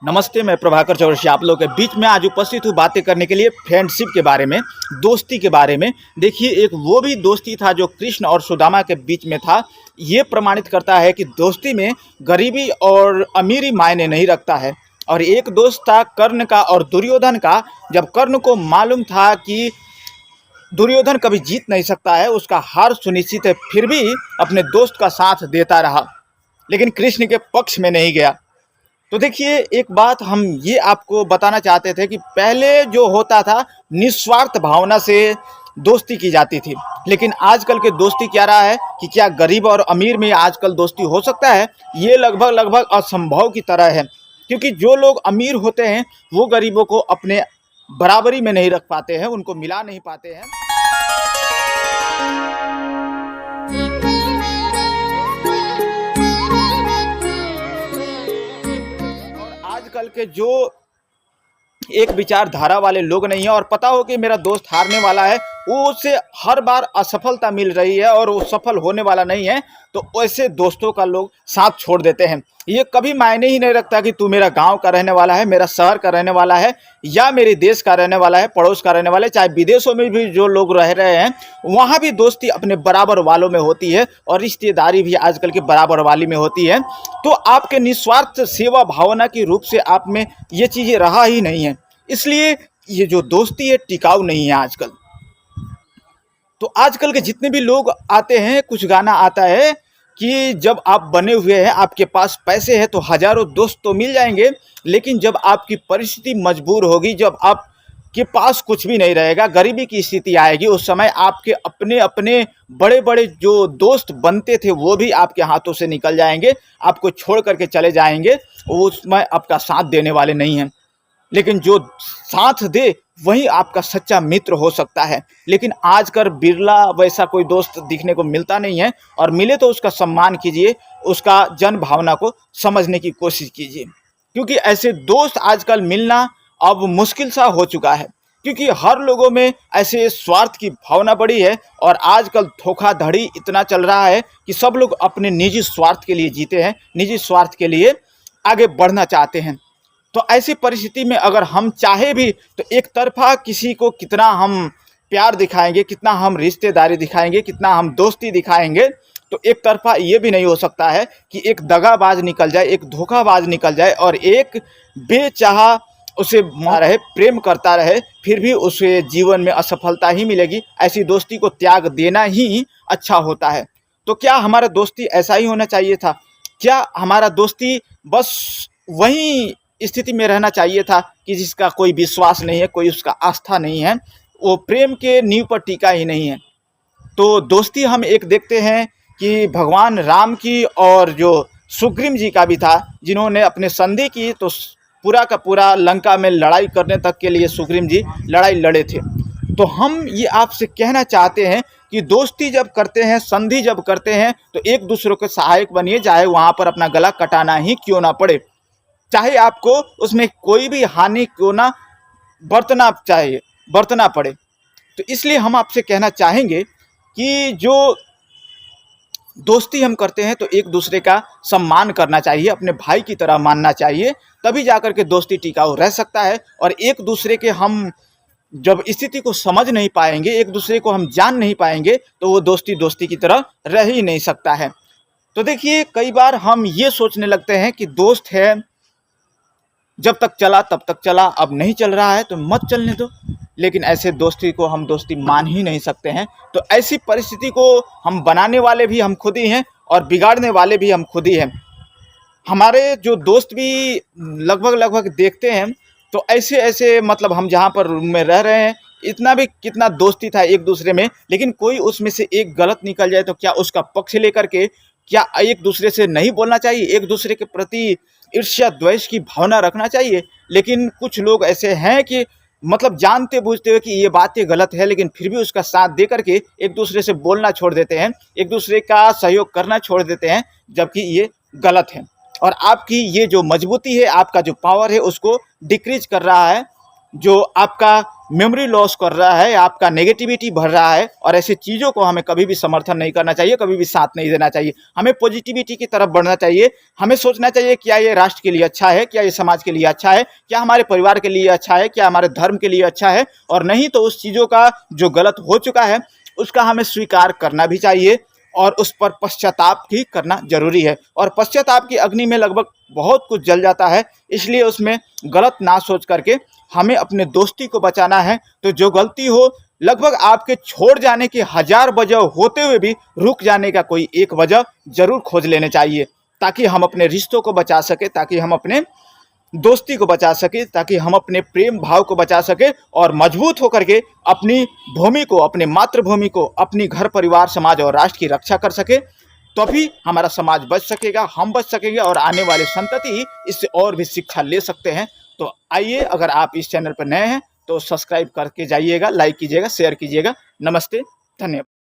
नमस्ते, मैं प्रभाकर चौरसिया आप लोगों के बीच में आज उपस्थित हूँ बातें करने के लिए फ्रेंडशिप के बारे में, दोस्ती के बारे में। देखिए, एक वो भी दोस्ती था जो कृष्ण और सुदामा के बीच में था। ये प्रमाणित करता है कि दोस्ती में गरीबी और अमीरी मायने नहीं रखता है। और एक दोस्त था कर्ण का और दुर्योधन का। जब कर्ण को मालूम था कि दुर्योधन कभी जीत नहीं सकता है, उसका हार सुनिश्चित है, फिर भी अपने दोस्त का साथ देता रहा, लेकिन कृष्ण के पक्ष में नहीं गया। तो देखिए, एक बात हम ये आपको बताना चाहते थे कि पहले जो होता था निस्वार्थ भावना से दोस्ती की जाती थी, लेकिन आजकल के दोस्ती क्या रहा है कि क्या गरीब और अमीर में आजकल दोस्ती हो सकता है? ये लगभग लगभग असंभव की तरह है, क्योंकि जो लोग अमीर होते हैं वो गरीबों को अपने बराबरी में नहीं रख पाते हैं, उनको मिला नहीं पाते हैं। आजकल के जो एक विचारधारा वाले लोग नहीं है और पता हो कि मेरा दोस्त हारने वाला है, वो उसे हर बार असफलता मिल रही है और वो सफल होने वाला नहीं है, तो ऐसे दोस्तों का लोग साथ छोड़ देते हैं। ये कभी मायने ही नहीं रखता कि तू मेरा गांव का रहने वाला है, मेरा शहर का रहने वाला है, या मेरे देश का रहने वाला है, पड़ोस का रहने वाला है। चाहे विदेशों में भी जो लोग रह रहे हैं, वहाँ भी दोस्ती अपने बराबर वालों में होती है और रिश्तेदारी भी आजकल के बराबर वाली में होती है। तो आपके निस्वार्थ सेवा भावना के रूप से आप में ये चीज़ें रहा ही नहीं है, इसलिए ये जो दोस्ती है टिकाऊ नहीं है आजकल। तो आजकल के जितने भी लोग आते हैं, कुछ गाना आता है कि जब आप बने हुए हैं, आपके पास पैसे हैं, तो हजारों दोस्त तो मिल जाएंगे, लेकिन जब आपकी परिस्थिति मजबूर होगी, जब आपके पास कुछ भी नहीं रहेगा, गरीबी की स्थिति आएगी, उस समय आपके अपने अपने बड़े बड़े जो दोस्त बनते थे वो भी आपके हाथों से निकल जाएंगे, आपको छोड़ करके चले जाएंगे, उसमें आपका साथ देने वाले नहीं हैं। लेकिन जो साथ दे वही आपका सच्चा मित्र हो सकता है। लेकिन आजकल बिरला वैसा कोई दोस्त दिखने को मिलता नहीं है, और मिले तो उसका सम्मान कीजिए, उसका जन भावना को समझने की कोशिश कीजिए, क्योंकि ऐसे दोस्त आजकल मिलना अब मुश्किल सा हो चुका है, क्योंकि हर लोगों में ऐसे स्वार्थ की भावना बढ़ी है और आजकल धोखाधड़ी इतना चल रहा है कि सब लोग अपने निजी स्वार्थ के लिए जीते हैं, निजी स्वार्थ के लिए आगे बढ़ना चाहते हैं। तो ऐसी परिस्थिति में अगर हम चाहे भी तो एक तरफा किसी को कितना हम प्यार दिखाएंगे, कितना हम रिश्तेदारी दिखाएंगे, कितना हम दोस्ती दिखाएंगे, तो एक तरफा ये भी नहीं हो सकता है कि एक दगाबाज निकल जाए, एक धोखाबाज निकल जाए और एक बेचाहा उसे रहे, प्रेम करता रहे, फिर भी उसे जीवन में असफलता ही मिलेगी। ऐसी दोस्ती को त्याग देना ही अच्छा होता है। तो क्या हमारा दोस्ती ऐसा ही होना चाहिए था? क्या हमारा दोस्ती बस वही स्थिति में रहना चाहिए था कि जिसका कोई विश्वास नहीं है, कोई उसका आस्था नहीं है, वो प्रेम के नींव पर टिका ही नहीं है? तो दोस्ती हम एक देखते हैं कि भगवान राम की और जो सुग्रीव जी का भी था, जिन्होंने अपने संधि की तो पूरा का पूरा लंका में लड़ाई करने तक के लिए सुग्रीव जी लड़ाई लड़े थे। तो हम ये आपसे कहना चाहते हैं कि दोस्ती जब करते हैं, संधि जब करते हैं, तो एक दूसरे के सहायक बनिए, चाहे वहाँ पर अपना गला कटाना ही क्यों ना पड़े, चाहे आपको उसमें कोई भी हानि क्यों ना बरतना पड़े। तो इसलिए हम आपसे कहना चाहेंगे कि जो दोस्ती हम करते हैं तो एक दूसरे का सम्मान करना चाहिए, अपने भाई की तरह मानना चाहिए, तभी जाकर के दोस्ती टिकाऊ रह सकता है। और एक दूसरे के हम जब स्थिति को समझ नहीं पाएंगे, एक दूसरे को हम जान नहीं पाएंगे, तो वो दोस्ती दोस्ती की तरह रह ही नहीं सकता है। तो देखिए, कई बार हम ये सोचने लगते हैं कि दोस्त है, जब तक चला तब तक चला, अब नहीं चल रहा है तो मत चलने दो, लेकिन ऐसे दोस्ती को हम दोस्ती मान ही नहीं सकते हैं। तो ऐसी परिस्थिति को हम बनाने वाले भी हम खुद ही हैं और बिगाड़ने वाले भी हम खुद ही हैं। हमारे जो दोस्त भी लगभग लगभग देखते हैं, तो ऐसे ऐसे मतलब हम जहाँ पर रूम में रह रहे हैं, इतना भी कितना दोस्ती था एक दूसरे में, लेकिन कोई उसमें से एक गलत निकल जाए तो क्या उसका पक्ष लेकर के क्या एक दूसरे से नहीं बोलना चाहिए, एक दूसरे के प्रति ईर्ष्या द्वेष की भावना रखना चाहिए? लेकिन कुछ लोग ऐसे हैं कि मतलब जानते बूझते हुए कि ये बातें गलत है, लेकिन फिर भी उसका साथ दे करके एक दूसरे से बोलना छोड़ देते हैं, एक दूसरे का सहयोग करना छोड़ देते हैं, जबकि ये गलत है। और आपकी ये जो मजबूती है, आपका जो पावर है, उसको डिक्रीज कर रहा है, जो आपका मेमोरी लॉस कर रहा है, आपका नेगेटिविटी भर रहा है, और ऐसी चीज़ों को हमें कभी भी समर्थन नहीं करना चाहिए, कभी भी साथ नहीं देना चाहिए। हमें पॉजिटिविटी की तरफ बढ़ना चाहिए। हमें सोचना चाहिए क्या ये राष्ट्र के लिए अच्छा है, क्या ये समाज के लिए अच्छा है, क्या हमारे परिवार के लिए अच्छा है, क्या हमारे धर्म के लिए अच्छा है, और नहीं तो उस चीज़ों का जो गलत हो चुका है उसका हमें स्वीकार करना भी चाहिए और उस पर पश्चाताप भी करना जरूरी है। और पश्चाताप की अग्नि में लगभग बहुत कुछ जल जाता है, इसलिए उसमें गलत ना सोच करके हमें अपने दोस्ती को बचाना है। तो जो गलती हो, लगभग आपके छोड़ जाने की 1000 वजह होते हुए भी रुक जाने का कोई एक वजह जरूर खोज लेने चाहिए, ताकि हम अपने रिश्तों को बचा सके, ताकि हम अपने दोस्ती को बचा सके, ताकि हम अपने प्रेम भाव को बचा सके और मजबूत होकर के अपनी भूमि को, अपने मातृभूमि को, अपनी घर परिवार समाज और राष्ट्र की रक्षा कर सके। तभी हमारा समाज बच सकेगा, हम बच सकेंगे और आने वाले संतति इससे और भी शिक्षा ले सकते हैं। तो आइए, अगर आप इस चैनल पर नए हैं तो सब्सक्राइब करके जाइएगा, लाइक कीजिएगा, शेयर कीजिएगा। नमस्ते, धन्यवाद।